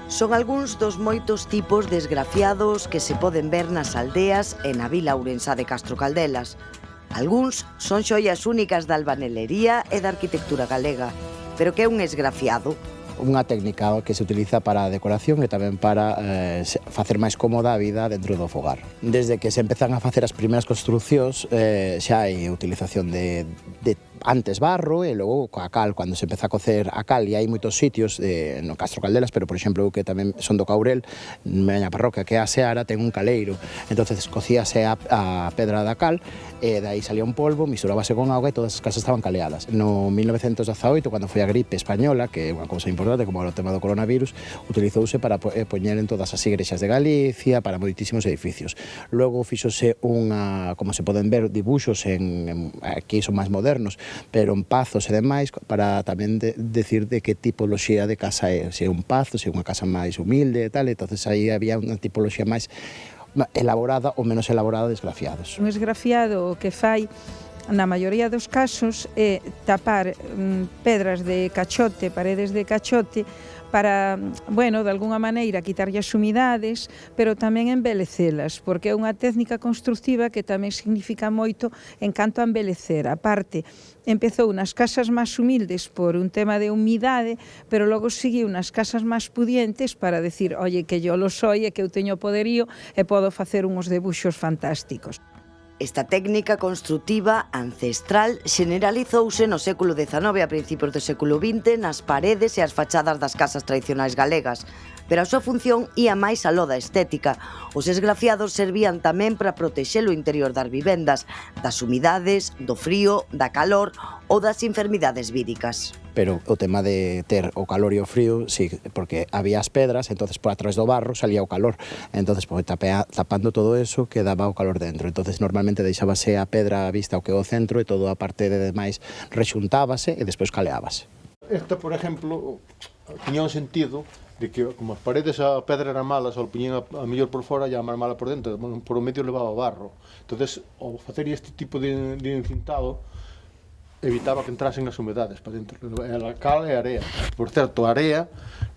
Son algúns dos moitos tipos de esgrafiados que se poden ver nas aldeas e na vila ourensá de Castro Caldelas. Algúns son xoias únicas da albanelería e da arquitectura galega. Pero que é un esgrafiado? Unha técnica que se utiliza para a decoración e tamén para facer máis cómoda a vida dentro do fogar. Desde que se empezan a facer as primeiras construcións xa hai utilización de antes barro e logo coa cal, cando se empeza a cocer a cal, e hai moitos sitios no Castro Caldelas, pero por exemplo eu que tamén son do Caurel, na parroquia que é a Seara, ten un caleiro, entonces cocíase a pedra da cal e dai salía un polvo, misturábase con auga e todas as casas estaban caleadas. No 1918, cando foi a gripe española, que é unha cousa importante como o tema do coronavirus, utilizouse para poñer en todas as igrexas de Galicia, para moitísimos edificios. Logo fixose unha, como se poden ver, dibuxos aquí son máis modernos, pero en pazos e demais, para tamén decir de que tipoloxía de casa é, se é un pazo, se é unha casa máis humilde e tal, entonces aí había unha tipoloxía máis elaborada ou menos elaborada de esgrafiados. Un esgrafiado que fai na maioría dos casos é tapar pedras de cachote, paredes de cachote, para, bueno, de algunha maneira quitarlle as humidades, pero tamén embelecelas, porque é unha técnica constructiva que tamén significa moito en canto a embelecer. A parte, empezou nas casas máis humildes por un tema de humidade, pero logo seguiu nas casas máis pudientes para decir, oye, que yo lo soy e que eu teño poderío e podo facer uns debuxos fantásticos. Esta técnica construtiva ancestral xeneralizouse no século XIX e a principios do século XX nas paredes e as fachadas das casas tradicionais galegas, pero a súa función ía máis aló da estética. Os esgrafiados servían tamén para protexer o interior das vivendas, das humidades, do frío, da calor ou das enfermidades víricas. Pero o tema de ter o calor e o frío, sí, porque había as pedras, entonces por a través do barro salía o calor, entonces pues, tapando todo eso quedaba o calor dentro, entonces normalmente deixábase a pedra vista o que é o centro e todo a parte de demais rexuntábase e despois caleábase. Esta, por exemplo, tiña un sentido de que como as paredes a pedra era mala, só poñían a mellor por fora e a máis mala por dentro, por o medio levaba barro, entonces ao facer este tipo de encintado evitaba que entrasen as humedades para dentro, a cal e a area. Por certo, a area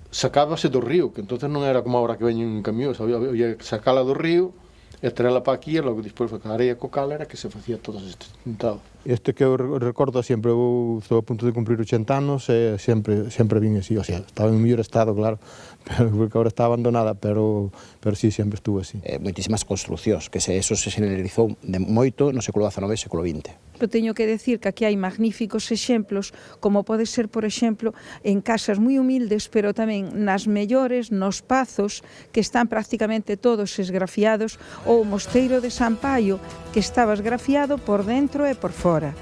sacábase do río, que entonces non era como agora que veñen en camión, había que sacala do río e traela para aquí, e logo despois a area co cal era que se facía todos estes pintados. Este que eu recordo sempre, eu estou a punto de cumprir 80 anos e sempre vin así, o sea, estaba en mellor estado, claro, pero porque agora está abandonada, pero sí, sempre estuvo así. Moitísimas construcións, que eso se generalizou de moito no século XIX e século XX. Eu teño que decir que aquí hai magníficos exemplos, como pode ser, por exemplo, en casas moi humildes, pero tamén nas mellores, nos pazos, que están prácticamente todos esgrafiados, ou o mosteiro de San Paio, que estaba esgrafiado por dentro e por fora.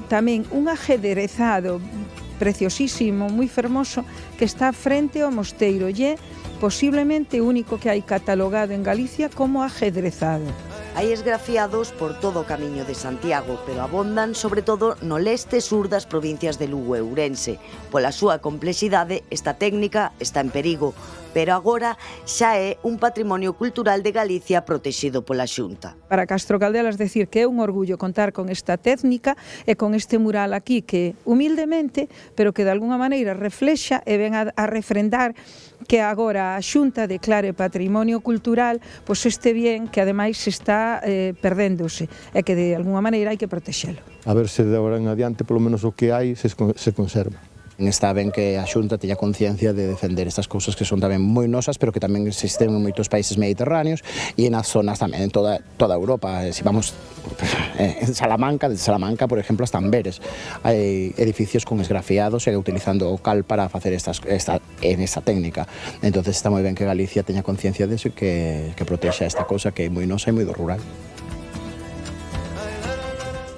Tamén un ajedrezado preciosísimo, moi fermoso, que está frente ao mosteiro, e é posiblemente o único que hai catalogado en Galicia como ajedrezado. Hai esgrafiados por todo o camiño de Santiago, pero abondan sobre todo no leste sur das provincias de Lugo e Ourense. Pola súa complexidade, esta técnica está en perigo, pero agora xa é un patrimonio cultural de Galicia protexido pola Xunta. Para Castro Caldelas decir que é un orgullo contar con esta técnica e con este mural aquí que humildemente, pero que de alguna maneira reflexa e ven a refrendar que agora a Xunta declare patrimonio cultural pois este bien que ademais está perdéndose e que de alguna maneira hai que protexelo. A ver se de agora en adiante polo menos o que hai se conserva. Está ben que a Xunta teña conciencia de defender estas cousas que son tamén moi nosas, pero que tamén existen en moitos países mediterráneos e nas zonas tamén en toda Europa. Se vamos en Salamanca, de Salamanca, por exemplo, hasta Amberes, hai edificios con esgrafiados e utilizando o cal para facer esta técnica. Entonces está moi ben que Galicia teña conciencia deso e que protexa esta cousa que é moi nosa e moi do rural.